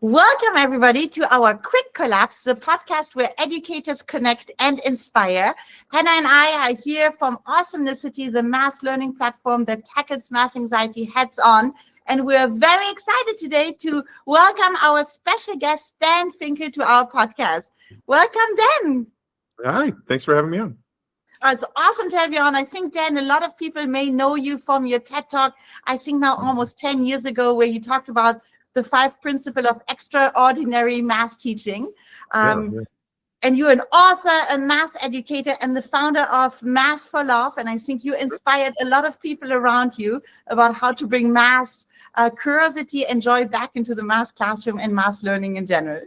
Welcome everybody to our Quick Collapse, the podcast where educators connect and inspire. Hannah and I are here from Awesomenessity, the mass learning platform that tackles mass anxiety heads on. And we're very excited today to welcome our special guest, Dan Finkel, to our podcast. Welcome, Dan. Hi, thanks for having me on. It's awesome to have you on. I think, Dan, a lot of people may know you from your TED Talk, I think now almost 10 years ago, where you talked about the 5 principles of extraordinary math teaching. And you're an author, a math educator, and the founder of Math for Love. And I think you inspired a lot of people around you about how to bring math, curiosity, and joy back into the math classroom and math learning in general.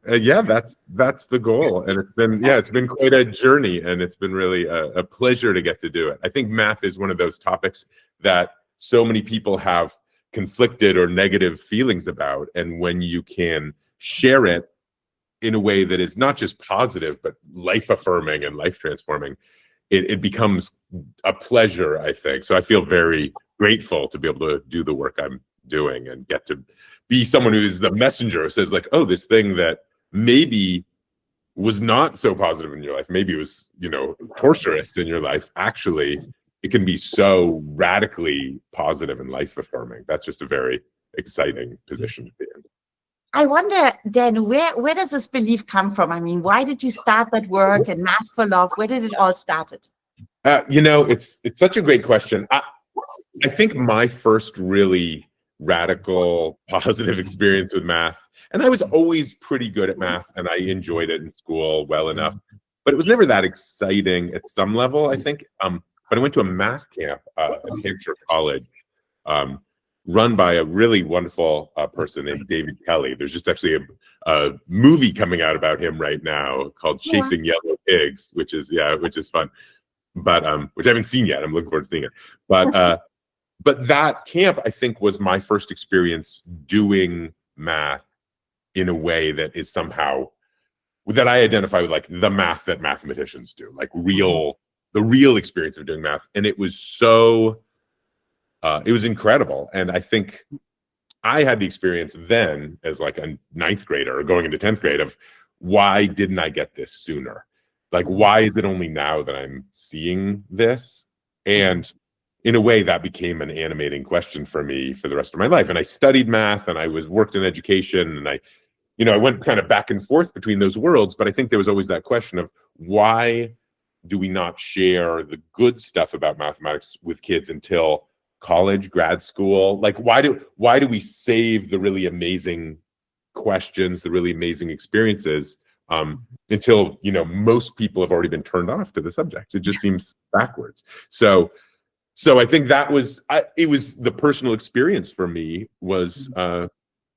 Yeah, that's the goal, and it's been quite a journey, and it's been really a pleasure to get to do it. I think math is one of those topics that so many people have conflicted or negative feelings about, and when you can share it in a way that is not just positive but life-affirming and life-transforming, it becomes a pleasure, I think. So I feel very grateful to be able to do the work I'm doing and get to be someone who is the messenger who says, like, oh, this thing that maybe was not so positive in your life, maybe it was, torturous in your life, actually it can be so radically positive and life-affirming. That's just a very exciting position to be in. I wonder, Dan, where does this belief come from? I mean, why did you start that work and Math for Love? Where did it all started? It's such a great question. I think my first really radical positive experience with math, and I was always pretty good at math and I enjoyed it in school well enough, but it was never that exciting at some level, I think. But I went to a math camp at Hampshire College, run by a really wonderful person named David Kelly. There's just actually a movie coming out about him right now called Chasing Yellow Pigs, which is fun, but which I haven't seen yet. I'm looking forward to seeing it. But that camp, I think, was my first experience doing math in a way that is somehow that I identify with, like, the math that mathematicians do, like the real experience of doing math. And it was so, it was incredible. And I think I had the experience then as like a 9th grader or going into 10th grade of, why didn't I get this sooner? Like, why is it only now that I'm seeing this? And in a way that became an animating question for me for the rest of my life. And I studied math and I worked in education, and I went kind of back and forth between those worlds, but I think there was always that question of, why do we not share the good stuff about mathematics with kids until college, grad school? Like, why do we save the really amazing questions, the really amazing experiens until most people have already been turned off to the subject? It just seems backwards. So I think that was it was the personal experience for me was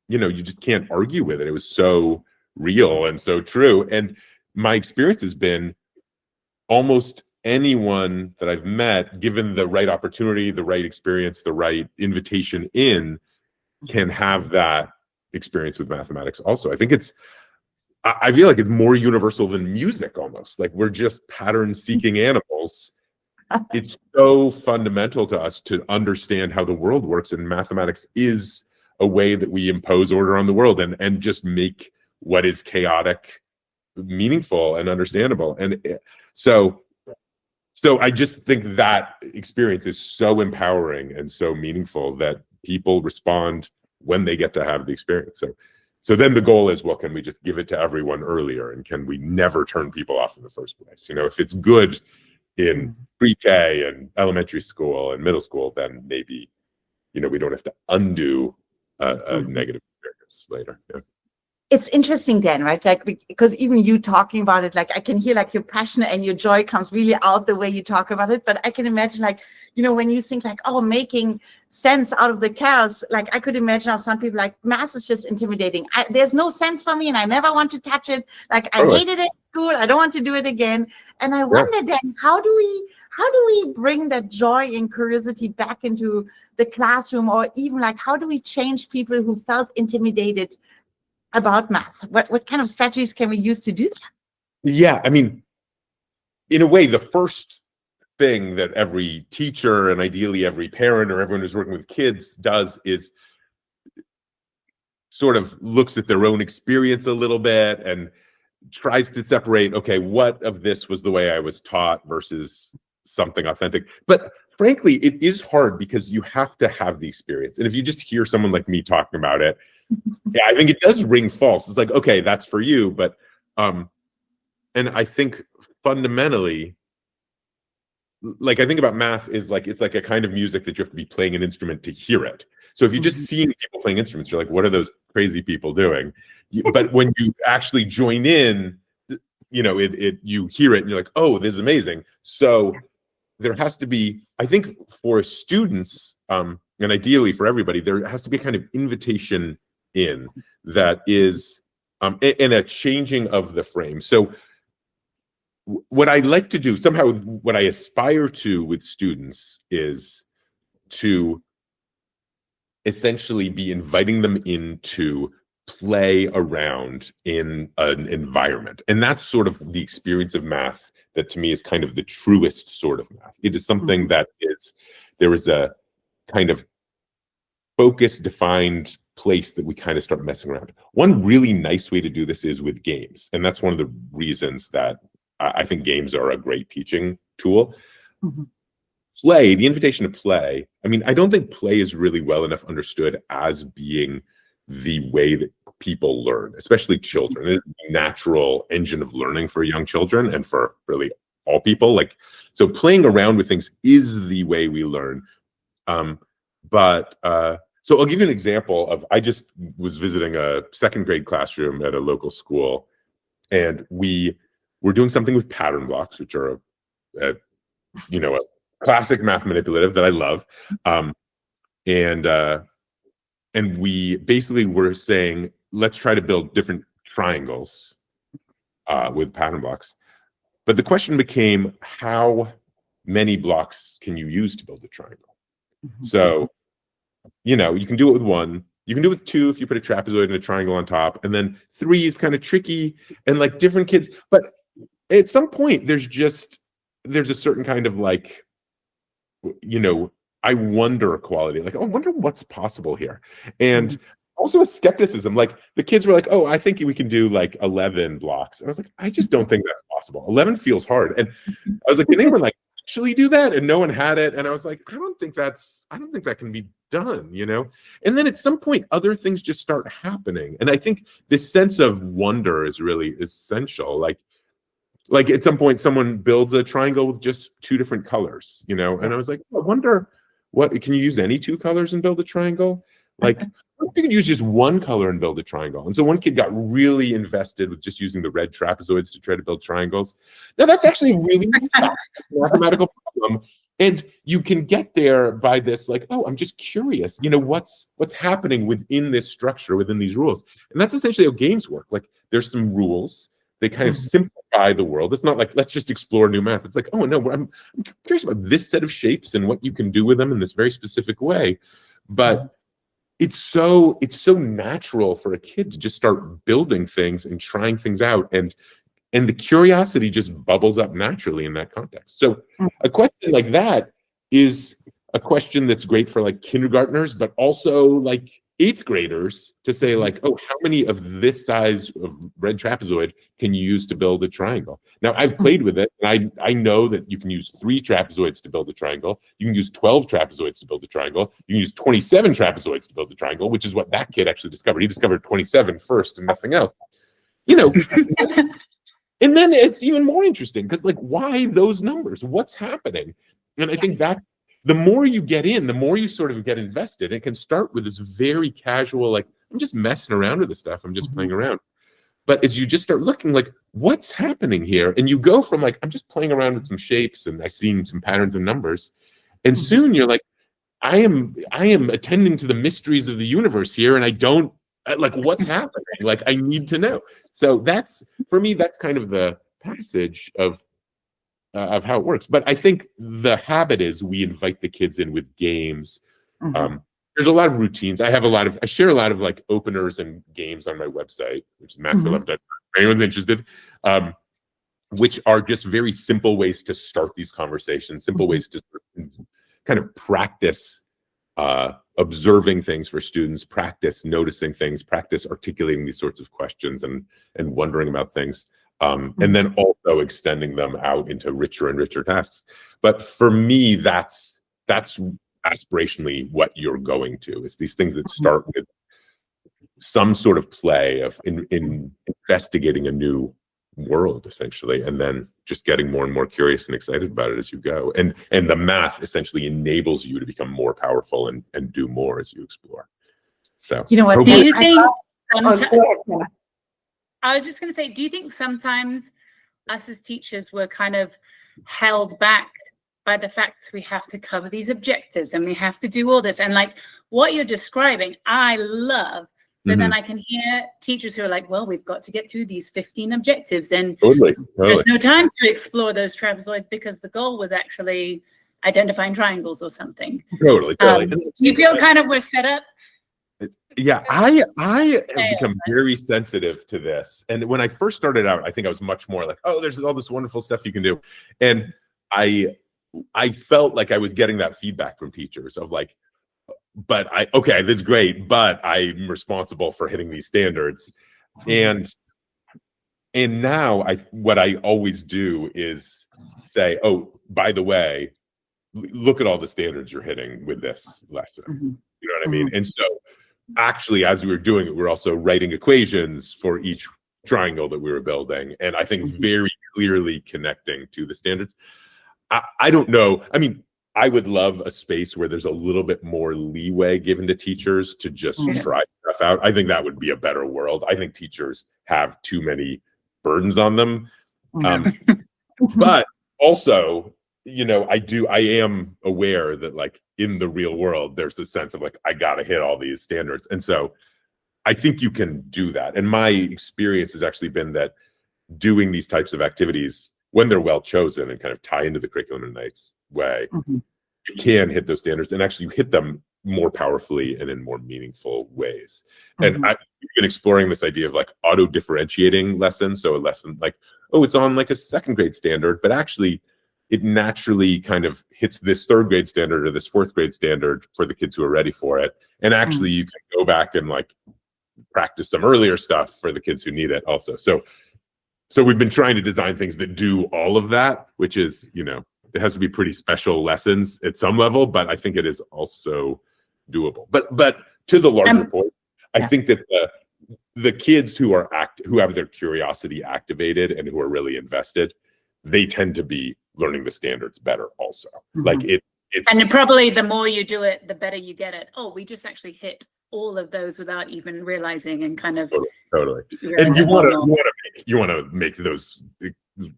you just can't argue with it. It was so real and so true. And my experience has been, almost anyone that I've met, given the right opportunity, the right experience, the right invitation in, can have that experience with mathematics also. I think I feel like it's more universal than music almost. Like, we're just pattern-seeking animals. It's so fundamental to us to understand how the world works, and mathematics is a way that we impose order on the world and just make what is chaotic meaningful and understandable. And so I just think that experience is so empowering and so meaningful that people respond when they get to have the experience. So then the goal is, well, can we just give it to everyone earlier, and can we never turn people off in the first place? If it's good in pre-K and elementary school and middle school, then maybe we don't have to undo a negative experience later. Yeah. It's interesting, Dan, right? Like, because even you talking about it, like, I can hear like your passion and your joy comes really out the way you talk about it. But I can imagine, like, when you think like, oh, making sense out of the chaos, like, I could imagine how some people like, math is just intimidating. There's no sense for me and I never want to touch it. Like, I hated it at school. I don't want to do it again. And I wonder, Dan, how do we bring that joy and curiosity back into the classroom, or even like, how do we change people who felt intimidated about math? What kind of strategies can we use to do that? Yeah, I mean, in a way, the first thing that every teacher and ideally every parent or everyone who's working with kids does is sort of looks at their own experience a little bit and tries to separate, okay, what of this was the way I was taught versus something authentic. But frankly, it is hard because you have to have the experience. And if you just hear someone like me talking about it, yeah, I think it does ring false. It's like, okay, that's for you. But, and I think fundamentally, like I think about math is like, it's like a kind of music that you have to be playing an instrument to hear it. So if you're just seeing people playing instruments, you're like, what are those crazy people doing? But when you actually join in, you know, you hear it and you're like, oh, this is amazing. So there has to be, I think for students, and ideally for everybody, there has to be a kind of invitation in that is, in a changing of the frame. So what I like to do, somehow what I aspire to with students is to essentially be inviting them into play around in an environment. And that's sort of the experience of math that to me is kind of the truest sort of math. It is something that is, there is a kind of focus defined place that we kind of start messing around. One really nice way to do this is with games. And that's one of the reasons that I think games are a great teaching tool. Play, the invitation to play. I mean, I don't think play is really well enough understood as being the way that people learn, especially children. It is the natural engine of learning for young children and for really all people. Like, so playing around with things is the way we learn. So I'll give you an example of, I just was visiting a second grade classroom at a local school, and we were doing something with pattern blocks, which are a classic math manipulative that I love. And we basically were saying, let's try to build different triangles with pattern blocks. But the question became, how many blocks can you use to build a triangle? So, you know, you can do it with one. You can do it with two if you put a trapezoid and a triangle on top. And then three is kind of tricky, and like different kids. But at some point, there's a certain kind of like, you know, I wonder quality, like, oh, I wonder what's possible here. And also a skepticism, like the kids were like, oh, I think we can do like 11 blocks. And I was like, I just don't think that's possible. 11 feels hard. And I was like, can anyone like actually do that? And no one had it. And I was like, I don't think that can be done, you know? And then at some point, other things just start happening. And I think this sense of wonder is really essential. Like at some point, someone builds a triangle with just two different colors, you know? And I was like, I wonder, can you use any two colors and build a triangle? Like, you could use just one color and build a triangle. And so one kid got really invested with just using the red trapezoids to try to build triangles. Now that's actually a really tough mathematical problem. And you can get there by this, like, oh, I'm just curious, you know, what's happening within this structure, within these rules. And that's essentially how games work. Like there's some rules. They kind of simplify the world. It's not like, let's just explore new math. It's like, oh, no, I'm curious about this set of shapes and what you can do with them in this very specific way. But it's so natural for a kid to just start building things and trying things out. And the curiosity just bubbles up naturally in that context. So a question like that is a question that's great for like kindergartners, but also like 8th graders to say like, oh, how many of this size of red trapezoid can you use to build a triangle? Now I've played with it, and I know that you can use 3 trapezoids to build a triangle. You can use 12 trapezoids to build a triangle. You can use 27 trapezoids to build a triangle, which is what that kid actually discovered. He discovered 27 first and nothing else. You know, and then it's even more interesting because like, why those numbers? What's happening? And I think that the more you get in, the more you sort of get invested. It can start with this very casual, like, I'm just messing around with this stuff. I'm just playing around. But as you just start looking like, what's happening here? And you go from like, I'm just playing around with some shapes and I see some patterns and numbers. And soon you're like, I am attending to the mysteries of the universe here. And I don't like, what's happening? Like, I need to know. So that's, for me, that's kind of the passage of how it works. But I think the habit is we invite the kids in with games. There's a lot of routines. I share a lot of like openers and games on my website, which is math4love.com, if anyone's interested, which are just very simple ways to start these conversations, simple ways to kind of practice observing things for students, practice noticing things, practice articulating these sorts of questions and wondering about things, and then also extending them out into richer and richer tasks. But for me, that's aspirationally what you're going to. It's these things that start with some sort of play of in investigating a new world, essentially, and then just getting more and more curious and excited about it as you go. And the math essentially enables you to become more powerful and do more as you explore. So You know what? Do you think I I was just going to say, do you think sometimes us as teachers were kind of held back by the fact we have to cover these objectives and we have to do all this? And like what you're describing, I love. But then I can hear teachers who are like, well, we've got to get through these 15 objectives. And there's no time to explore those trapezoids because the goal was actually identifying triangles or something. Totally. Do you feel kind of we're set up? Yeah, I have become very sensitive to this. And when I first started out, I think I was much more like, oh, there's all this wonderful stuff you can do. And I felt like I was getting that feedback from teachers of like, but okay, that's great, but I'm responsible for hitting these standards. And now what I always do is say, oh, by the way, look at all the standards you're hitting with this lesson. You know what I mean? And so actually, as we were doing it, we're also writing equations for each triangle that we were building. And I think very clearly connecting to the standards. I don't know. I mean, I would love a space where there's a little bit more leeway given to teachers to just try stuff out. I think that would be a better world. I think teachers have too many burdens on them. But also, you know, I am aware that like in the real world, there's a sense of like, I got to hit all these standards. And so I think you can do that. And my experience has actually been that doing these types of activities, when they're well chosen and kind of tie into the curriculum in a nice way, you can hit those standards and actually hit them more powerfully and in more meaningful ways. And I've been exploring this idea of like auto differentiating lessons. So a lesson like, oh, it's on like a second grade standard, but actually it naturally kind of hits this third grade standard or this fourth grade standard for the kids who are ready for it. And actually you can go back and like practice some earlier stuff for the kids who need it also. So we've been trying to design things that do all of that, which is, you know, it has to be pretty special lessons at some level, but I think it is also doable. But to the larger point, I think that the kids who have their curiosity activated and who are really invested, they tend to be learning the standards better also. Like it's and probably the more you do it, the better you get it. Oh, we just actually hit all of those without even realizing and kind of totally. And you want to make those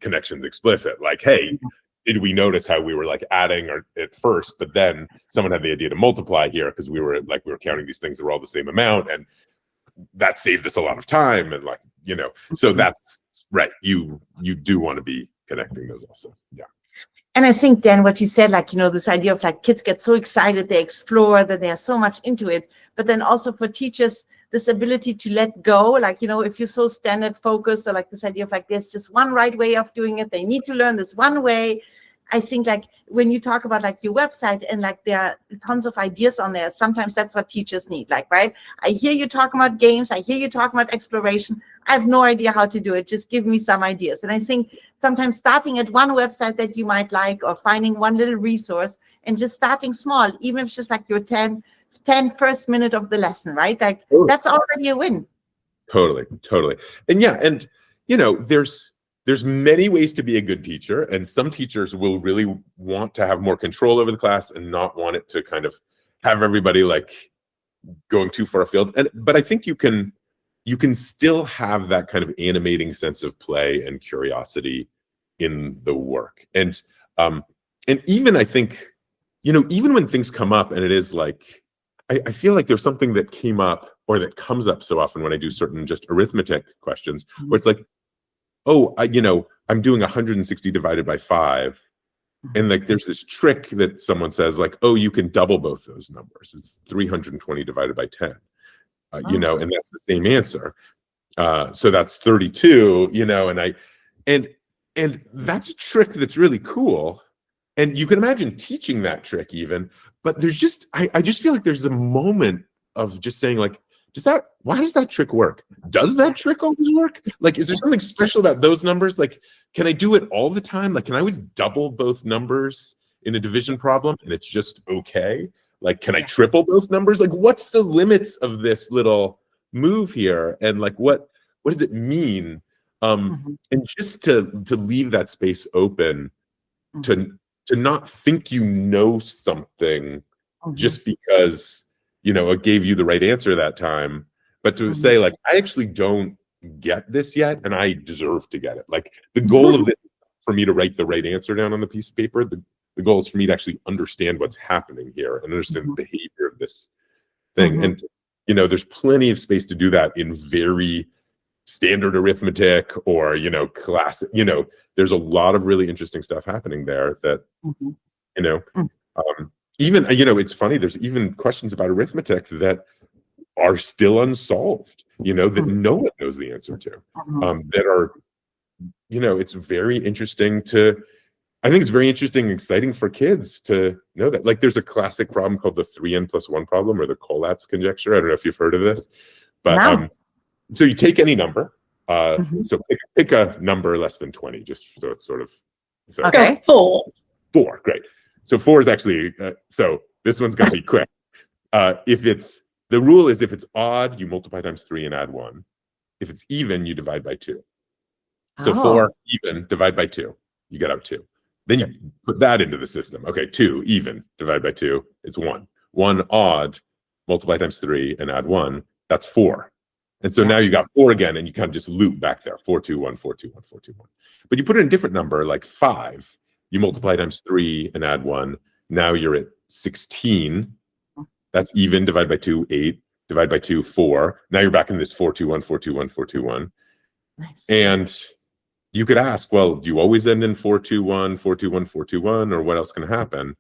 connections explicit. Like, hey, did we notice how we were like adding at first, but then someone had the idea to multiply here because we were counting these things that were all the same amount, and that saved us a lot of time. And like, you know, so that's right. You do want to be connecting those also. Yeah. And I think, Dan, what you said, like, you know, this idea of like kids get so excited, they explore, that they're so much into it. But then also for teachers, this ability to let go, like, you know, if you're so standard focused, or like this idea of like, there's just one right way of doing it, they need to learn this one way. I think like when you talk about like your website and like there are tons of ideas on there, sometimes that's what teachers need. Like, right, I hear you talking about games, I hear you talking about exploration. I have no idea how to do it. Just give me some ideas. And I think sometimes starting at one website that you might like, or finding one little resource and just starting small, even if it's just like your 10 first minute of the lesson, right? Like that's already a win. Totally. And yeah, and you know, there's many ways to be a good teacher, and some teachers will really want to have more control over the class and not want it to kind of have everybody like going too far afield. But I think you can still have that kind of animating sense of play and curiosity in the work. And even I think, you know, even when things come up and it is like, I feel like there's something that came up or that comes up so often when I do certain just arithmetic questions where it's like, oh, I'm doing 160 divided by 5. And like, there's this trick that someone says like, oh, you can double both those numbers. It's 320 divided by 10, you know, and that's the same answer. So that's 32, you know, and that's a trick that's really cool. And you can imagine teaching that trick even, but there's just, I just feel like there's a moment of just saying like, why does that trick work? Does that trick always work? Like, is there something special about those numbers? Like, can I do it all the time? Like, can I always double both numbers in a division problem and it's just okay? Like, can I triple both numbers? Like, what's the limits of this little move here? And like, what does it mean? And just to leave that space open to not think you know something just because, you know, it gave you the right answer that time, but to say like, I actually don't get this yet and I deserve to get it. Like the goal of it for me to write the right answer down on the piece of paper, the goal is for me to actually understand what's happening here and understand the behavior of this thing. And, you know, there's plenty of space to do that in very standard arithmetic or, you know, classic, you know, there's a lot of really interesting stuff happening there that, you know, even, you know, it's funny, there's even questions about arithmetic that are still unsolved, you know, that no one knows the answer to, that are, you know, it's very interesting I think it's very interesting and exciting for kids to know that. Like there's a classic problem called the 3n+1 problem or the Collatz conjecture. I don't know if you've heard of this, but so you take any number, so pick a number less than 20, just so it's sort of, so Okay. 4. 4, great. So 4 is actually, so this one's gonna be quick. The rule is if it's odd, you multiply times 3 and add 1. If it's even, you divide by 2. So 4 even, divide by 2, you get out 2. Then you put that into the system. Okay, 2 even, divide by 2, it's 1. 1 odd, multiply times 3 and add 1, that's 4. And so now you got 4 again, and you kind of just loop back there, 4, 2, 1, 4, 2, 1, 4, 2, 1. But you put in a different number, like 5, you multiply times 3 and add 1, now you're at 16. That's even, divide by 2, 8, divide by 2, 4. Now you're back in this 4, 2, 1, 4, 2, 1, 4, 2, 1. Nice. And you could ask, well, do you always end in 4, 2, 1, 4, 2, 1, 4, 2, 1, or what else can happen?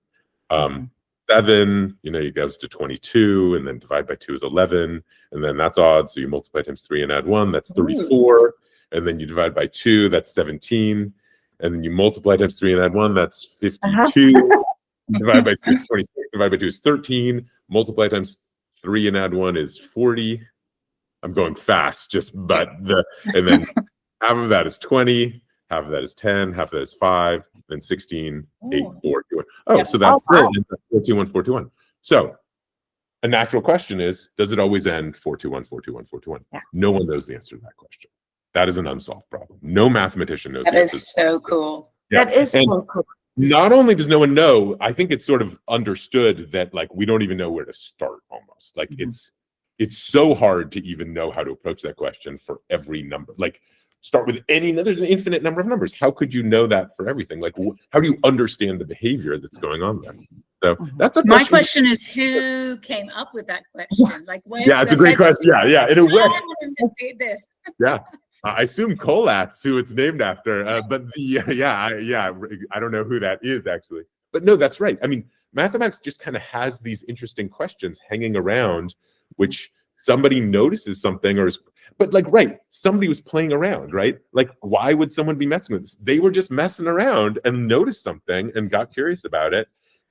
7, you know, it goes to 22, and then divide by 2 is 11, and then that's odd, so you multiply times 3 and add 1, that's 34, and then you divide by 2, that's 17, and then you multiply times 3 and add 1, that's 52, divide by 2 is 26, divide by 2 is 13, multiply times 3 and add 1 is 40. I'm going fast, and then half of that is 20, half of that is 10, half of that is 5, then 16, 8, 4, 2, 1. Oh, so that's 4, 2, 1, 4, 2, 1. So a natural question is, does it always end 4, 2, 1, 4, 2, 1, 4, 2, 1? No one knows the answer to that question. That is an unsolved problem. No mathematician knows That the answer. is so cool. That is so cool. Not only does no one know, I think it's sort of understood that like we don't even know where to start almost. Like it's so hard to even know how to approach that question for every number. Like start with there's an infinite number of numbers. How could you know that for everything? Like how do you understand the behavior that's going on there? So that's a question. My question is, who came up with that question? Like, it's a great question. Yeah, in a way. This. Yeah. I assume Collatz, who it's named after, but I don't know who that is actually. But no, that's right. I mean, mathematics just kind of has these interesting questions hanging around, which somebody notices something somebody was playing around, right? Like, why would someone be messing with this? They were just messing around and noticed something and got curious about it.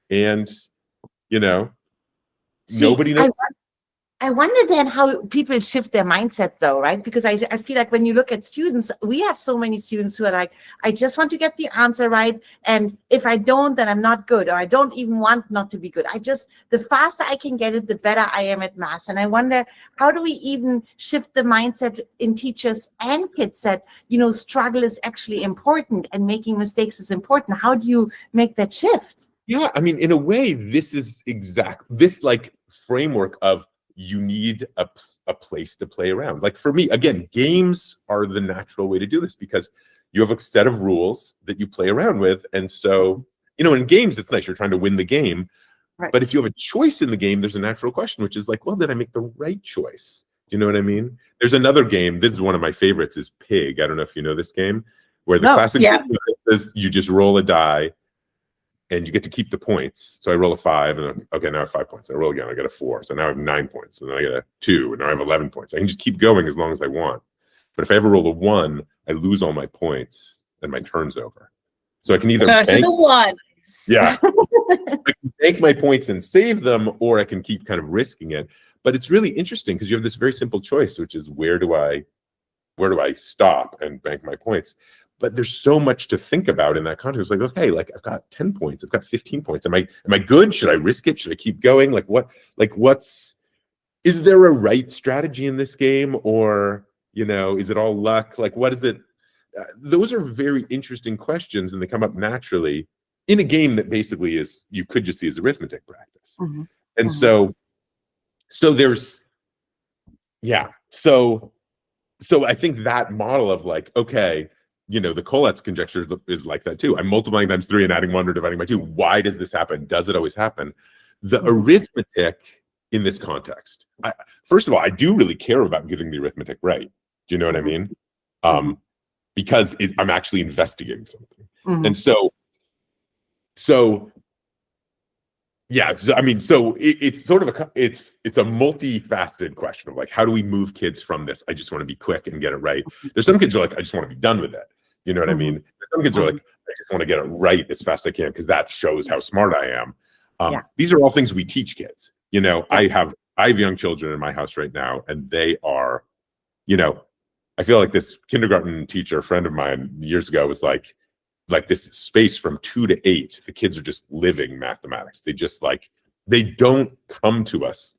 And, you know, nobody knows. I wonder then how people shift their mindset though, right? Because I feel like when you look at students, we have so many students who are like, I just want to get the answer right. And if I don't, then I'm not good, or I don't even want not to be good. The faster I can get it, the better I am at math. And I wonder, how do we even shift the mindset in teachers and kids that, you know, struggle is actually important and making mistakes is important? How do you make that shift? Yeah, I mean, in a way, this is this like framework of you need a place to play around. Like for me, again, games are the natural way to do this because you have a set of rules that you play around with. And so, you know, in games, it's nice. You're trying to win the game. Right. But if you have a choice in the game, there's a natural question, which is like, well, did I make the right choice? Do you know what I mean? There's another game. This is one of my favorites is Pig. I don't know if you know this game, where the classic game is you just roll a die and you get to keep the points. So I roll a 5, and okay, now I have 5 points. I roll again, I get a 4. So now I have 9 points, and then I get a 2, and now I have 11 points. I can just keep going as long as I want. But if I ever roll a 1, I lose all my points, and my turn's over. So I can either the 1. Yeah. I can make my points and save them, or I can keep kind of risking it. But it's really interesting because you have this very simple choice, which is where do I stop and bank my points? But there's so much to think about in that context. Like, okay, like I've got 10 points, I've got 15 points. Am I good? Should I risk it? Should I keep going? Is there a right strategy in this game, or, is it all luck? Like, what is it? Those are very interesting questions, and they come up naturally in a game that basically is, you could just see as arithmetic practice. Mhm. And Mhm. so there's, yeah. So I think that model of like, okay, the Collette's conjecture is like that too. I'm multiplying times 3 and adding 1 or dividing by 2. Why does this happen? Does it always happen? The arithmetic in this context, first of all, I do really care about getting the arithmetic right. Do you know what I mean? Because I'm actually investigating something. And so yeah, it's sort of it's a multifaceted question of like, how do we move kids from this? I just want to be quick and get it right. There's some kids who are like, I just want to be done with it. You know what I mean? There's some kids who are like, I just want to get it right as fast as I can because that shows how smart I am. These are all things we teach kids. I have young children in my house right now, and they are, I feel like this kindergarten teacher, a friend of mine years ago, was like this space from 2 to 8, the kids are just living mathematics. They just they don't come to us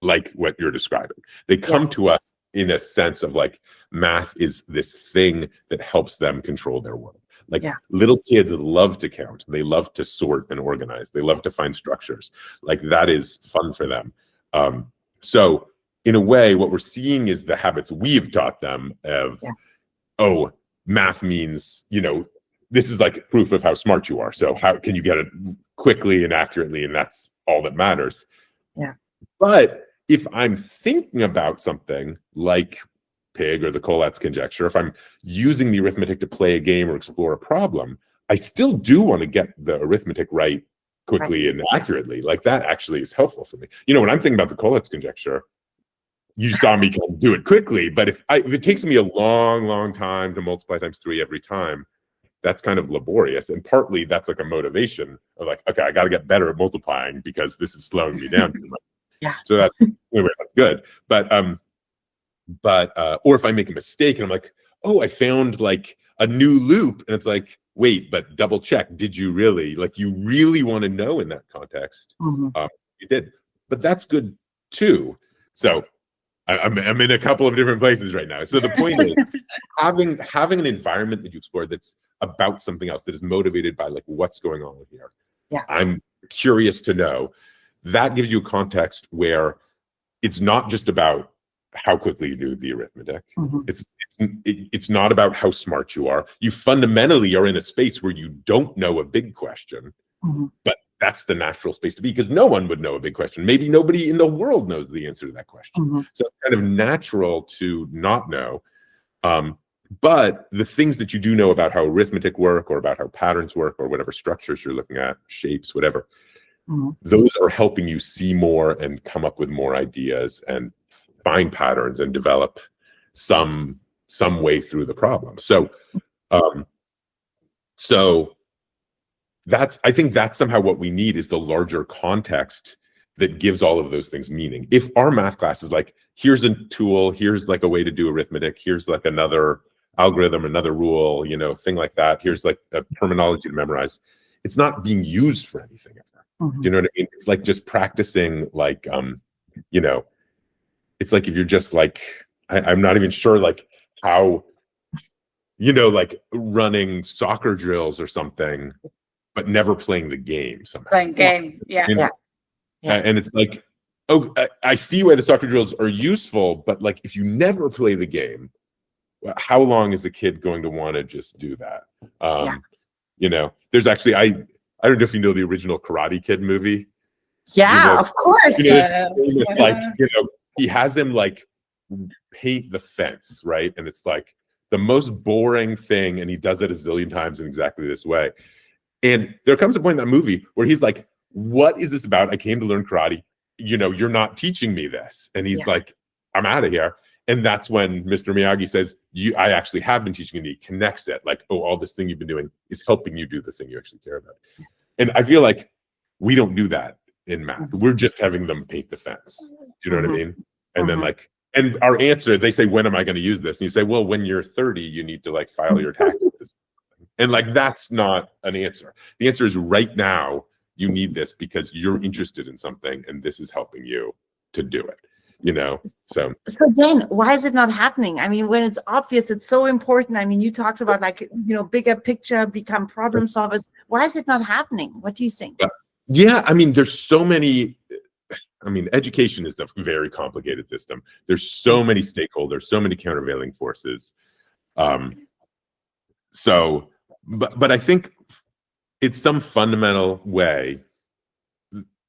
like what you're describing. They come to us in a sense of like, math is this thing that helps them control their world. Little kids love to count. They love to sort and organize. They love to find structures. Like, that is fun for them. So in a way, what we're seeing is the habits we've taught them of, oh, math means, this is like proof of how smart you are. So how can you get it quickly and accurately? And that's all that matters. Yeah. But if I'm thinking about something like Pig or the Collette's conjecture, if I'm using the arithmetic to play a game or explore a problem, I still do want to get the arithmetic right quickly and accurately. Like, that actually is helpful for me. When I'm thinking about the Collette's conjecture, you saw me kind of do it quickly, but if it takes me a long, long time to multiply times 3 every time, that's kind of laborious. And partly that's like a motivation of like, okay, I got to get better at multiplying because this is slowing me down too much. Yeah. So that's good. But or if I make a mistake and I'm like, oh, I found like a new loop, and it's like, wait, but double check. Did you really? Like, you really want to know in that context? You did. But that's good too. So I'm in a couple of different places right now. So the point is having an environment that you explore that's about something else, that is motivated by like, what's going on here. Yeah. I'm curious to know. That gives you a context where it's not just about how quickly you do the arithmetic. It's not about how smart you are. You fundamentally are in a space where you don't know a big question, but that's the natural space to be, because no one would know a big question. Maybe nobody in the world knows the answer to that question. So it's kind of natural to not know. But the things that you do know about how arithmetic work, or about how patterns work, or whatever structures you're looking at, shapes, whatever, those are helping you see more and come up with more ideas and find patterns and develop some way through the problem. So I think that's somehow what we need, is the larger context that gives all of those things meaning. If our math class is like, here's a tool, here's like a way to do arithmetic, here's like another algorithm, another rule, thing like that, here's like a terminology to memorize, it's not being used for anything ever. Do you know what I mean? It's like just practicing, like, it's like if you're just like, I'm not even sure like how, like running soccer drills or something, but never playing the game somehow. Playing game, And it's like, oh, I see why the soccer drills are useful, but like, if you never play the game, how long is the kid going to want to just do that? There's actually, I don't know if you know the original Karate Kid movie. Of course. He has him like paint the fence, right? And it's like the most boring thing, and he does it a zillion times in exactly this way. And there comes a point in that movie where he's like, what is this about? I came to learn karate. You're not teaching me this. And he's like, I'm out of here. And that's when Mr. Miyagi says, I actually have been teaching you. And he connects it. Like, oh, all this thing you've been doing is helping you do the thing you actually care about. And I feel like we don't do that in math. We're just having them paint the fence. Do you know what I mean? And then like, and our answer, they say, when am I going to use this? And you say, well, when you're 30, you need to like file your taxes. And like, that's not an answer. The answer is right now, you need this because you're interested in something and this is helping you to do it, you know? So then why is it not happening? I mean, when it's obvious, it's so important. I mean, you talked about like, you know, bigger picture, become problem solvers. Why is it not happening? What do you think? Yeah, I mean, there's so many, I mean, education is a very complicated system. There's so many stakeholders, so many countervailing forces. But I think it's some fundamental way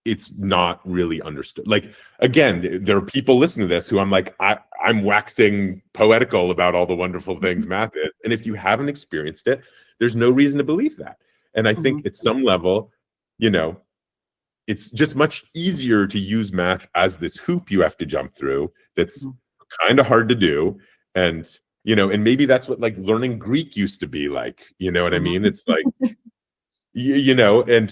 it's not really understood. Like, again, there are people listening to this who I'm like, I'm waxing poetical about all the wonderful things math is. And if you haven't experienced it, there's no reason to believe that. And I think at some level, you know, it's just much easier to use math as this hoop you have to jump through that's kind of hard to do. And, you know, and maybe that's what like learning Greek used to be like, you know what I mean? It's like, you know, and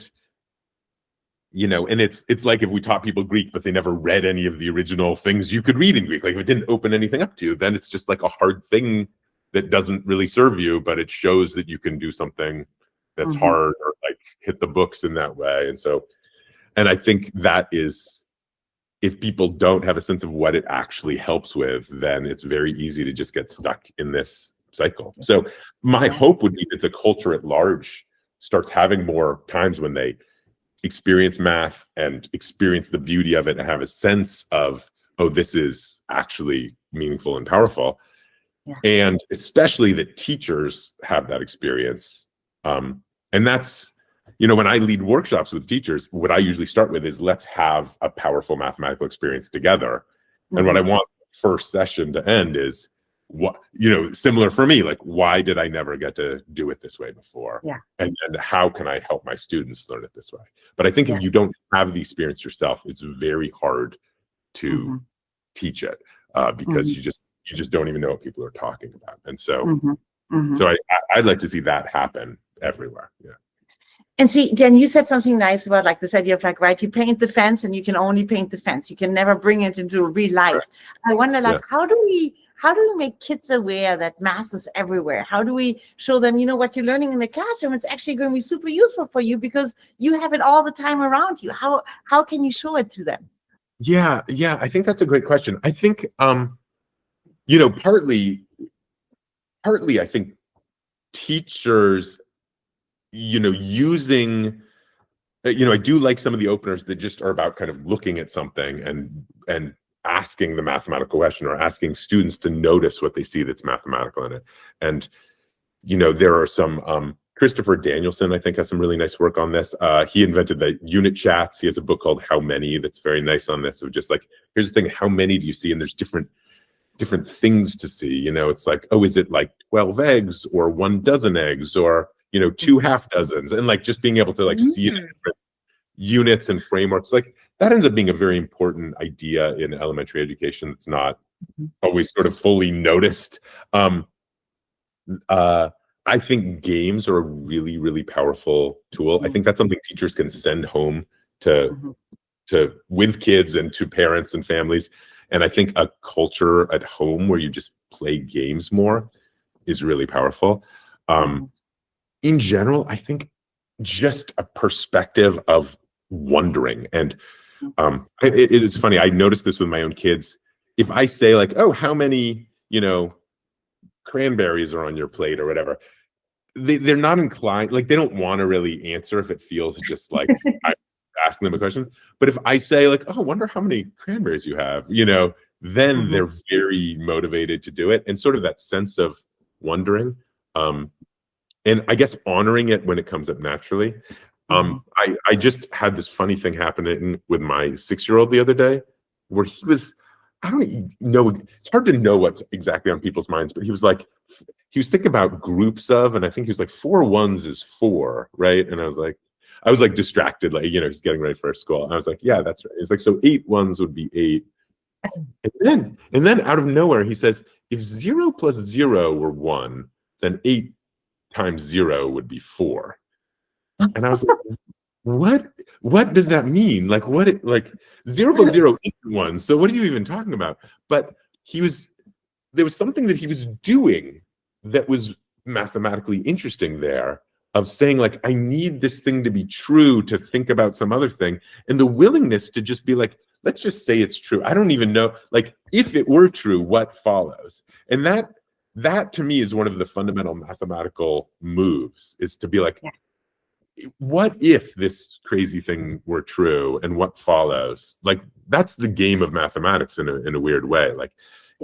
it's like if we taught people Greek, but they never read any of the original things you could read in Greek, like if it didn't open anything up to you, then it's just like a hard thing that doesn't really serve you, but it shows that you can do something that's hard or like hit the books in that way. And so, and I think that is, if people don't have a sense of what it actually helps with, then it's very easy to just get stuck in this cycle. So my hope would be that the culture at large starts having more times when they experience math and experience the beauty of it and have a sense of, oh, this is actually meaningful and powerful. And especially that teachers have that experience. And that's, you know, when I lead workshops with teachers, what I usually start with is let's have a powerful mathematical experience together. And what I want the first session to end is, what, you know, similar for me, like, why did I never get to do it this way before? And how can I help my students learn it this way? But I think if you don't have the experience yourself, it's very hard to teach it because you just don't even know what people are talking about. And so, so I'd like to see that happen everywhere. And see, Dan, you said something nice about like this idea of like, right, you paint the fence and you can only paint the fence. You can never bring it into real life. I wonder, like, how do we make kids aware that math is everywhere? How do we show them, you know, what you're learning in the classroom, it's actually going to be super useful for you because you have it all the time around you. How can you show it to them? Yeah, I think that's a great question. I think, you know, partly, I think teachers, you know, using, you know, I do like some of the openers that just are about kind of looking at something and asking the mathematical question or asking students to notice what they see that's mathematical in it. And, you know, there are some, Christopher Danielson, I think, has some really nice work on this. He invented the unit chats. He has a book called How Many that's very nice on this. So just like, here's the thing, how many do you see? And there's different things to see. You know, it's like, oh, is it like 12 eggs or 1 dozen eggs or, you know, 2 half dozens? And like just being able to like see it in different units and frameworks, like that ends up being a very important idea in elementary education that's not always sort of fully noticed. I think games are a really, really powerful tool. I think that's something teachers can send home to with kids and to parents and families. And I think a culture at home where you just play games more is really powerful. In general, I think just a perspective of wondering. And it's funny, I noticed this with my own kids. If I say like, oh, how many, you know, cranberries are on your plate or whatever, they're not inclined, like they don't want to really answer if it feels just like I'm asking them a question. But if I say like, oh, I wonder how many cranberries you have, you know, then they're very motivated to do it. And sort of that sense of wondering. And I guess honoring it when it comes up naturally. I just had this funny thing happening with my 6-year-old the other day where he was, I don't know, it's hard to know what's exactly on people's minds, but he was thinking about groups of, and I think he was like 4 ones is 4, right? And I was like distracted, like, you know, he's getting ready for school. And I was like, yeah, that's right. It's like, so 8 ones would be 8. And then out of nowhere, he says, if 0 plus 0 were 1, then 8 times 0 would be 4. And I was like, what does that mean? Like, like 0 plus 0 isn't 1. So what are you even talking about? But there was something that he was doing that was mathematically interesting there, of saying like, I need this thing to be true to think about some other thing. And the willingness to just be like, let's just say it's true. I don't even know, like, if it were true, what follows? And that to me is one of the fundamental mathematical moves, is to be like, what if this crazy thing were true, and what follows? Like, that's the game of mathematics in a weird way. Like,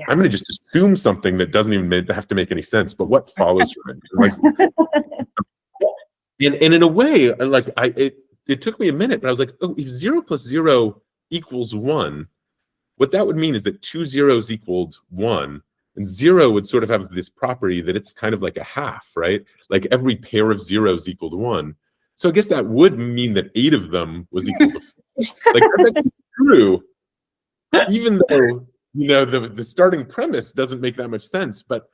I'm going to just assume something that doesn't even have to make any sense, but what follows from it? Like, and in a way, like, it took me a minute, but I was like, oh, if 0 plus 0 equals 1, what that would mean is that 2 zeros equaled 1, and 0 would sort of have this property that it's kind of like a half, right? Like every pair of zeros equaled 1. So I guess that would mean that 8 of them was equal to 4. Like, that's true, even though, you know, the starting premise doesn't make that much sense, but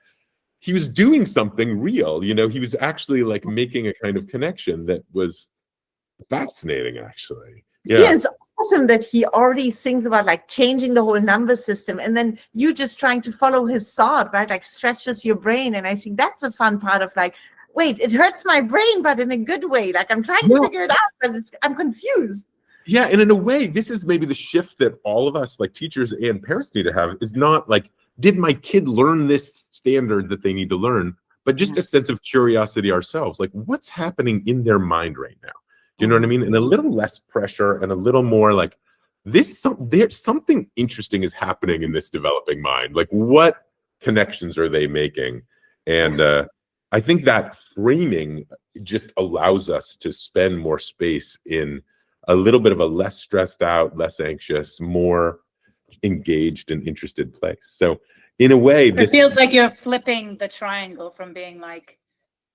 he was doing something real. You know, he was actually like making a kind of connection that was fascinating, actually. Yeah, it's awesome that he already thinks about like changing the whole number system, and then you just trying to follow his thought, right? Like, stretches your brain. And I think that's a fun part of like, wait, it hurts my brain, but in a good way. Like, I'm trying to figure it out, but I'm confused. Yeah, and in a way, this is maybe the shift that all of us, like teachers and parents, need to have. Is not like, did my kid learn this standard that they need to learn, but just a sense of curiosity ourselves. Like, what's happening in their mind right now? Do you know what I mean? And a little less pressure, and a little more like, there's something interesting is happening in this developing mind. Like, what connections are they making? And I think that framing just allows us to spend more space in a little bit of a less stressed out, less anxious, more engaged and interested place. So in a way, it feels like you're flipping the triangle from being like,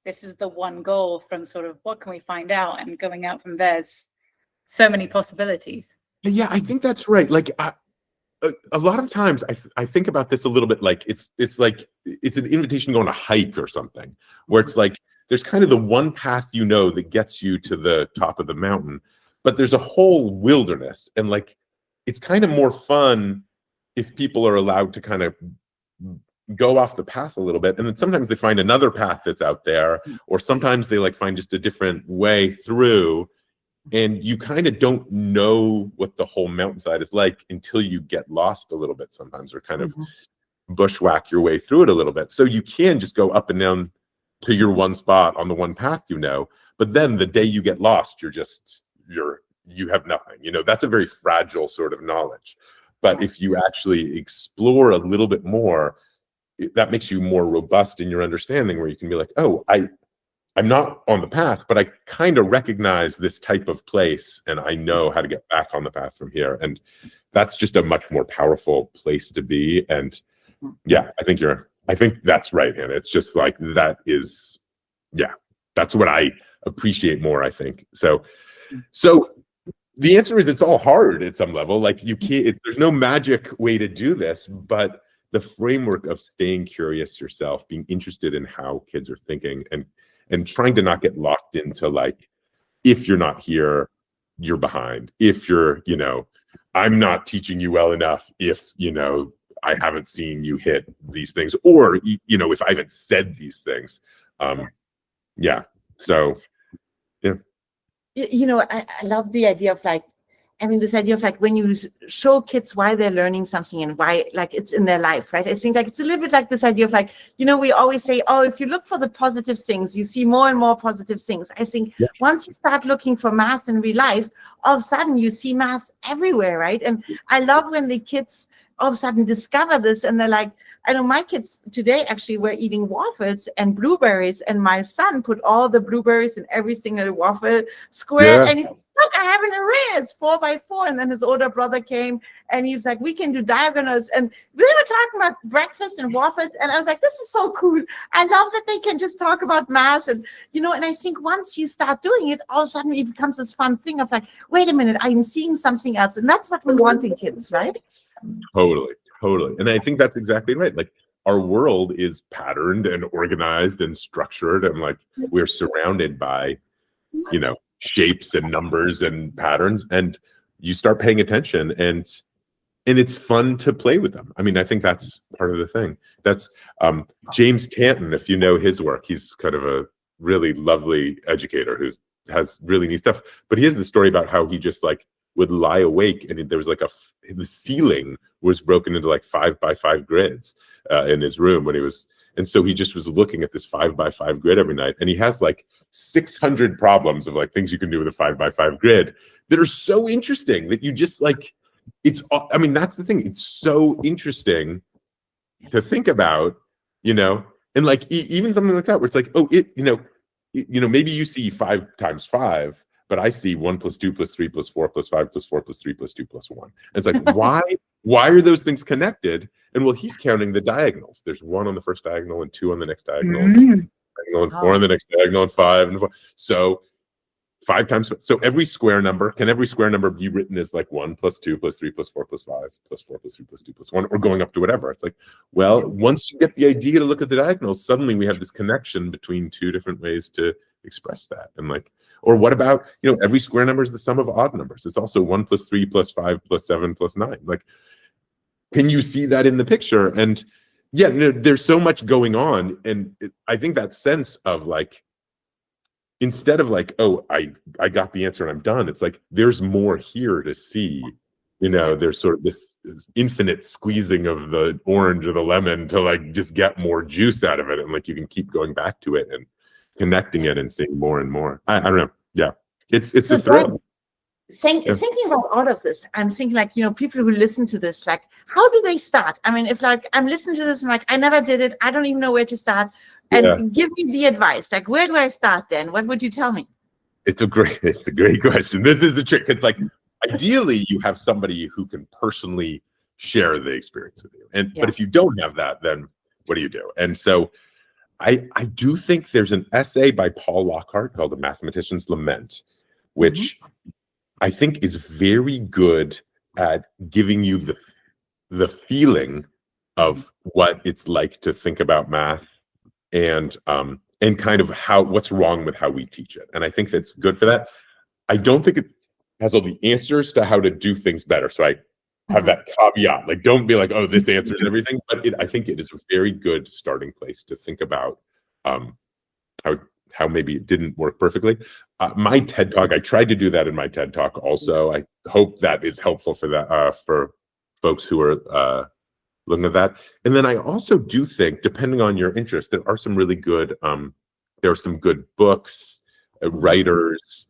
this is the one goal, from sort of what can we find out, and going out from there's so many possibilities. Yeah, I think that's right. Like, a lot of times I think about this a little bit like it's like it's an invitation to go on a hike or something, where it's like there's kind of the one path, you know, that gets you to the top of the mountain, but there's a whole wilderness, and like it's kind of more fun if people are allowed to kind of go off the path a little bit, and then sometimes they find another path that's out there, or sometimes they like find just a different way through. And you kind of don't know what the whole mountainside is like until you get lost a little bit sometimes, or kind of bushwhack your way through it a little bit. So you can just go up and down to your one spot on the one path, you know, but then the day you get lost, you have nothing, you know. That's a very fragile sort of knowledge. But if you actually explore a little bit more, that makes you more robust in your understanding, where you can be like, oh, I'm not on the path, but I kind of recognize this type of place, and I know how to get back on the path from here. And that's just a much more powerful place to be. And yeah, I think that's right, Hannah. It's just like, that is, yeah, that's what I appreciate more, I think. So the answer is, it's all hard at some level. Like, you can't, there's no magic way to do this, but the framework of staying curious yourself, being interested in how kids are thinking, and trying to not get locked into like, if you're not here, you're behind. If you're, you know, I'm not teaching you well enough if, you know, I haven't seen you hit these things, or, you know, if I haven't said these things. Yeah. So, yeah. You know, I love the idea of like, I mean, this idea of like, when you show kids why they're learning something and why, like, it's in their life, right? I think like it's a little bit like this idea of like, you know, we always say, oh, if you look for the positive things, you see more and more positive things. I think once you start looking for math in real life, all of a sudden you see math everywhere, right? And I love when the kids all of a sudden discover this, and they're like, I know my kids today actually were eating waffles and blueberries, and my son put all the blueberries in every single waffle square, and he's like, look, I have an array, it's 4 by 4. And then his older brother came, and he's like, we can do diagonals. And we were talking about breakfast and waffles, and I was like, this is so cool. I love that they can just talk about math. And, you know, and I think once you start doing it, all of a sudden it becomes this fun thing of like, wait a minute, I'm seeing something else. And that's what we want in kids, right? Totally. And I think that's exactly right. Like, our world is patterned and organized and structured, and like, we're surrounded by, you know, shapes and numbers and patterns, and you start paying attention, and it's fun to play with them. I mean, I think that's part of the thing. That's James Tanton, if you know his work, he's kind of a really lovely educator who has really neat stuff. But he has the story about how he just like would lie awake, and there was like the ceiling was broken into like 5x5 grids in his room when he was, and so he just was looking at this 5x5 grid every night, and he has like 600 problems of like things you can do with a 5x5 grid that are so interesting that you just like, I mean, that's the thing. It's so interesting to think about, you know, and like even something like that where it's like, oh, maybe you see 5 times 5, but I see 1 + 2 + 3 + 4 + 5 + 4 + 3 + 2 + 1. And it's like, why are those things connected? And well, he's counting the diagonals. There's 1 on the first diagonal and 2 on the next diagonal, and 4 on the next diagonal, and 5 and 4. So 5 times, so every square number, can every square number be written as like 1 + 2 + 3 + 4 + 5 + 4 + 3 + 2 + 1, or going up to whatever? It's like, well, once you get the idea to look at the diagonals, suddenly we have this connection between 2 different ways to express that. And like, or what about, you know, every square number is the sum of odd numbers. It's also 1 + 3 + 5 + 7 + 9. Like, can you see that in the picture? And yeah, there's so much going on. And I think that sense of like, instead of like, oh, I got the answer and I'm done, it's like there's more here to see. You know, there's sort of this infinite squeezing of the orange or the lemon to like just get more juice out of it, and like you can keep going back to it and connecting it and seeing more and more. I don't know. Yeah, it's a thrill. Thinking about all of this, I'm thinking like, you know, people who listen to this, like, how do they start? I mean, if like I'm listening to this and like I never did it, I don't even know where to start. And give me the advice. Like, where do I start then? What would you tell me? It's a great question. This is the trick, because like ideally you have somebody who can personally share the experience with you. And but if you don't have that, then what do you do? And so I do think there's an essay by Paul Lockhart called The Mathematician's Lament, which I think is very good at giving you the feeling of what it's like to think about math, and kind of what's wrong with how we teach it. And I think that's good for that. I don't think it has all the answers to how to do things better. So I have that caveat, like, don't be like, oh, this answers everything. But I think it is a very good starting place to think about how maybe it didn't work perfectly. My TED Talk, I tried to do that in my TED Talk also. I hope that is helpful for that for folks who are looking at that. And then I also do think, depending on your interest, there are some really good, there are some good books, writers,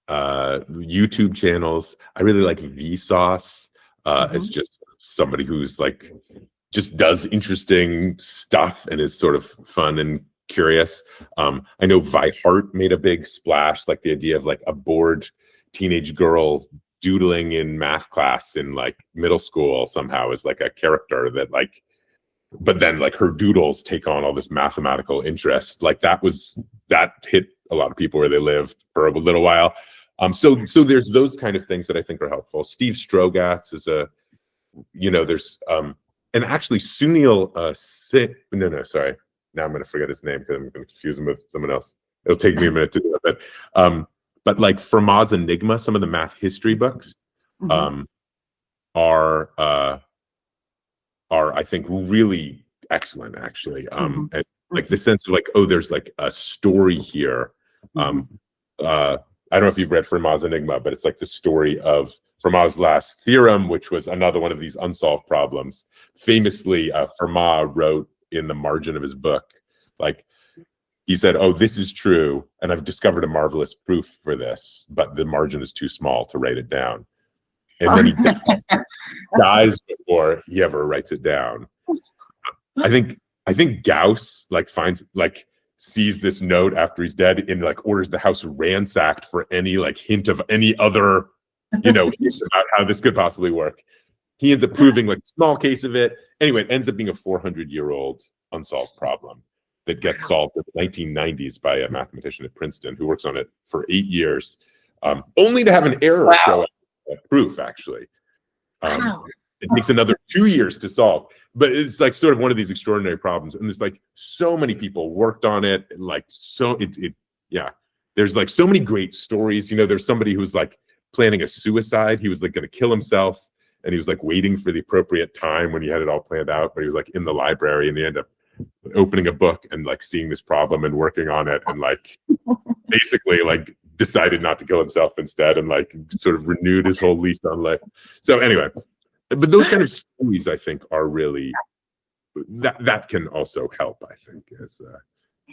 YouTube channels. I really like Vsauce. It's just somebody who's like, just does interesting stuff and is sort of fun and curious. I know Vihart made a big splash, like the idea of like a bored teenage girl doodling in math class in like middle school somehow is like a character that like, but then like her doodles take on all this mathematical interest. Like that hit a lot of people where they lived for a little while. So there's those kind of things that I think are helpful. Steve Strogatz is there's and actually Sunil sorry. Now I'm going to forget his name because I'm going to confuse him with someone else. It'll take me a minute to do it. But like Fermat's Enigma, some of the math history books are I think really excellent, actually. And like the sense of like, oh, there's like a story here. I don't know if you've read Fermat's Enigma, but it's like the story of Fermat's last theorem, which was another one of these unsolved problems. Famously, Fermat wrote in the margin of his book, like, he said, oh, this is true, and I've discovered a marvelous proof for this, but the margin is too small to write it down. And then he dies before he ever writes it down. I think Gauss sees this note after he's dead and like orders the house ransacked for any like hint of any other, hints about how this could possibly work. He ends up proving like a small case of it. Anyway, it ends up being a 400-year-old unsolved problem that gets solved in the 1990s by a mathematician at Princeton who works on it for 8 years, only to have an error show up in proof, actually. It takes another 2 years to solve. But it's like sort of one of these extraordinary problems. And there's like so many people worked on it. And like, so there's like so many great stories. You know, there's somebody who's like planning a suicide. He was like going to kill himself, and he was like waiting for the appropriate time when he had it all planned out, but he was like in the library, and he ended up opening a book and like seeing this problem and working on it, and like basically like decided not to kill himself instead, and like sort of renewed his whole lease on life. So anyway, but those kind of stories I think are really that can also help, I think, as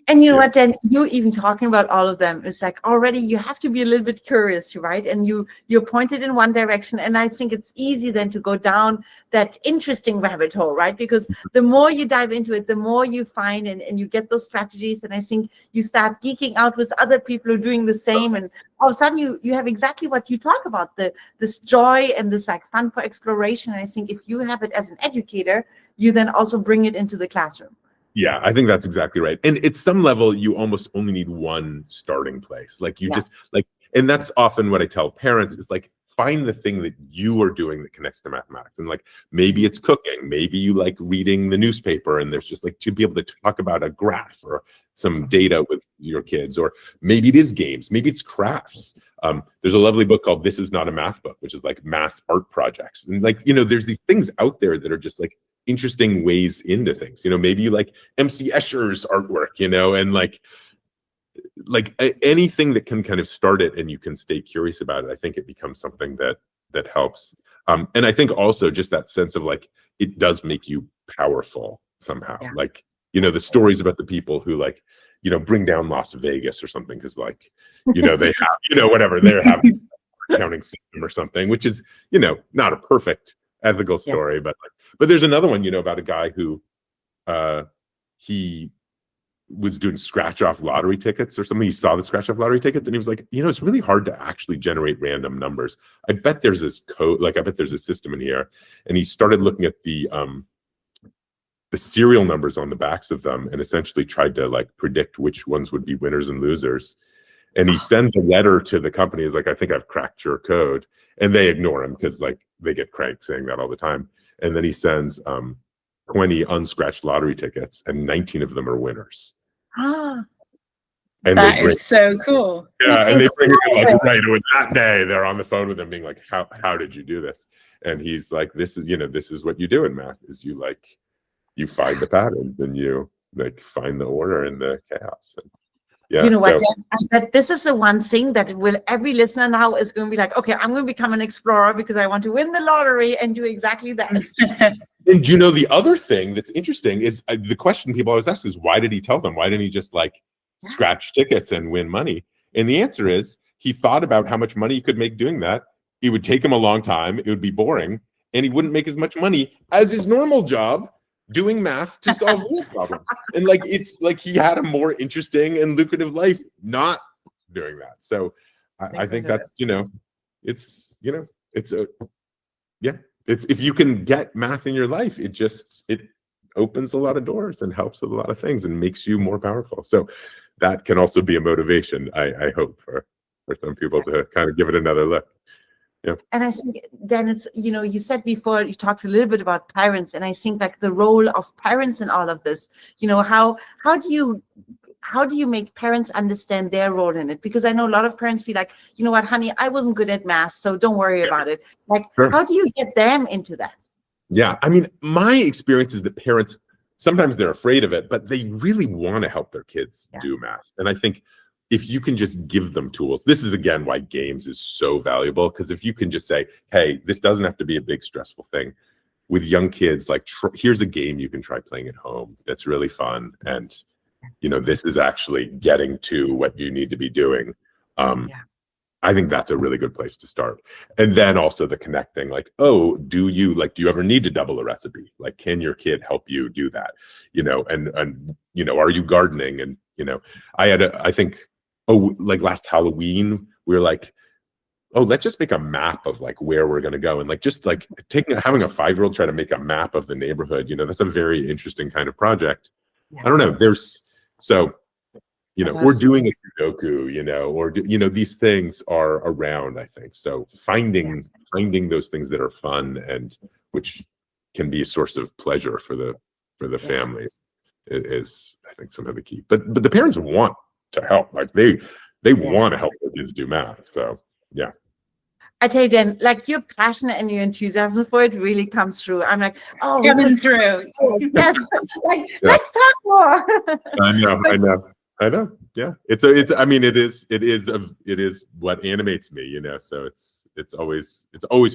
and you know what, then you even talking about all of them, it's like already you have to be a little bit curious, right? And you're pointed in one direction, and I think it's easy then to go down that interesting rabbit hole, right? Because the more you dive into it, the more you find and you get those strategies, and I think you start geeking out with other people who are doing the same, and all of a sudden you have exactly what you talk about, this joy and this like fun for exploration. And I think if you have it as an educator, you then also bring it into the classroom. Yeah, I think that's exactly right. And at some level, you almost only need one starting place. Like you just like, and that's often what I tell parents is like, find the thing that you are doing that connects to mathematics. And like, maybe it's cooking, maybe you like reading the newspaper, and there's just like to be able to talk about a graph or some data with your kids, or maybe it is games, maybe it's crafts. There's a lovely book called This Is Not a Math Book, which is like math art projects. And like, you know, there's these things out there that are just like interesting ways into things. You know, maybe you like MC Escher's artwork, you know, and like anything that can kind of start it and you can stay curious about it. I think it becomes something that helps. And I think also just that sense of like, it does make you powerful somehow. Yeah. Like, you know, the stories about the people who like, you know, bring down Las Vegas or something, because like, you know, they have, you know, whatever, they're having an accounting system or something, which is, you know, not a perfect ethical story, but there's another one, you know, about a guy who he was doing scratch off lottery tickets or something. He saw the scratch off lottery tickets and he was like, you know, it's really hard to actually generate random numbers. I bet there's this code, like I bet there's a system in here. And he started looking at the serial numbers on the backs of them and essentially tried to like predict which ones would be winners and losers. And he sends a letter to the company. He's like, I think I've cracked your code. And they ignore him because like they get cranked saying that all the time. And then he sends 20 unscratched lottery tickets, and 19 of them are winners. Ah, and that is so cool. Yeah, That's and they bring him like right with that day. They're on the phone with him, being like, "How did you do this?" And he's like, "This is, you know, this is what you do in math: is you like, you find the patterns and you like find the order in the chaos." And, yeah, you know what, Dan, I bet this is the one thing that will every listener now is going to be like, okay, I'm going to become an explorer because I want to win the lottery and do exactly that. And you know, the other thing that's interesting is the question people always ask is, why did he tell them? Why didn't he just like scratch tickets and win money? And the answer is he thought about how much money he could make doing that. It would take him a long time. It would be boring, and he wouldn't make as much money as his normal job doing math to solve real problems. And like, it's like he had a more interesting and lucrative life not doing that. So I think that's, you know, it's, you know, it's a, yeah, it's, if you can get math in your life, it opens a lot of doors and helps with a lot of things and makes you more powerful. So that can also be a motivation, I hope, for some people to kind of give it another look. Yeah. And I think then it's, you know, you said before, you talked a little bit about parents, and I think like the role of parents in all of this, you know, how do you make parents understand their role in it? Because I know a lot of parents feel like, you know what, honey, I wasn't good at math, so don't worry about it. Like, how do you get them into that? Yeah, I mean, my experience is that parents, sometimes they're afraid of it, but they really want to help their kids do math. And I think if you can just give them tools, this is again why games is so valuable, because if you can just say, hey, this doesn't have to be a big stressful thing. With young kids, like here's a game you can try playing at home that's really fun, and you know, this is actually getting to what you need to be doing. I think that's a really good place to start. And then also the connecting, like, oh, do you ever need to double a recipe? Like, can your kid help you do that? You know, and you know, are you gardening? And you know, I think like last Halloween, we were like, oh, let's just make a map of like where we're going to go. And like, just like having a 5-year-old try to make a map of the neighborhood, you know, that's a very interesting kind of project. I don't know. You know, we're doing a Sudoku, you know, or, you know, these things are around, I think. So finding those things that are fun and which can be a source of pleasure for the families is, I think, some of the key. But the parents want to help. Like they want to help their kids do math. So yeah. I tell you, Dan, like your passion and your enthusiasm for it really comes through. I'm like, oh, Coming through. yes, like Yeah. let's talk more. I know. Yeah. I mean, it is what animates me, you know, so it's always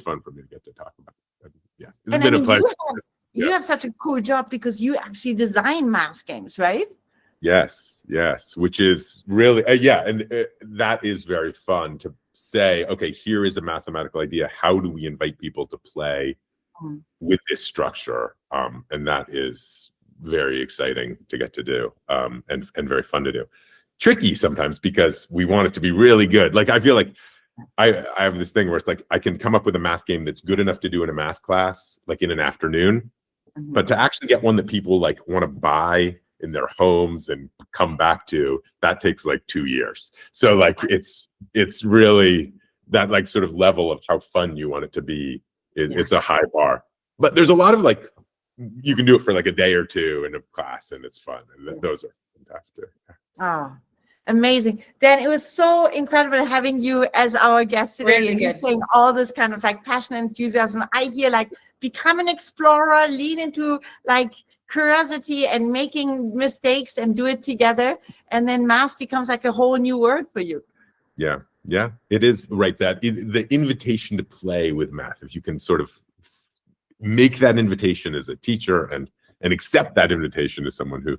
fun for me to get to talk about it. Yeah. It's And been I a mean, pleasure. you have such a cool job because you actually design math games, right? Yes, which is really, that is very fun to say, okay, here is a mathematical idea. How do we invite people to play with this structure? And that is very exciting to get to do, and very fun to do. Tricky sometimes because we want it to be really good. Like, I feel like I have this thing where it's like, I can come up with a math game that's good enough to do in a math class, like in an afternoon, but to actually get one that people like want to buy in their homes and come back to, that takes like 2 years. So like it's really that like sort of level of how fun you want it to be. It's a high bar, but there's a lot of like, you can do it for like a day or two in a class and it's fun, and those are fantastic. Oh, amazing. Dan, it was so incredible having you as our guest today, Really and you good. saying all this kind of like passion and enthusiasm. I hear like become an explorer, lean into like curiosity and making mistakes and do it together, and then math becomes like a whole new world for you. Yeah, it is right. That the invitation to play with math, if you can sort of make that invitation as a teacher and accept that invitation as someone who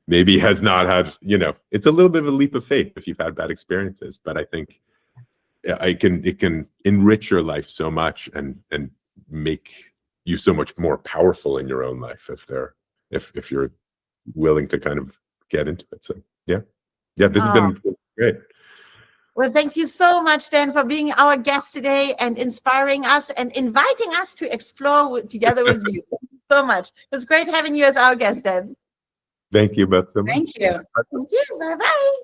maybe has not had, you know, it's a little bit of a leap of faith if you've had bad experiences, but I think it can enrich your life so much and make you so much more powerful in your own life if you're willing to kind of get into it. So yeah, this has been great. Well, thank you so much, Dan, for being our guest today and inspiring us and inviting us to explore together with you. Thank you so much. It was great having you as our guest, Dan. Thank you both so much. Thank you. Thank you. Bye-bye.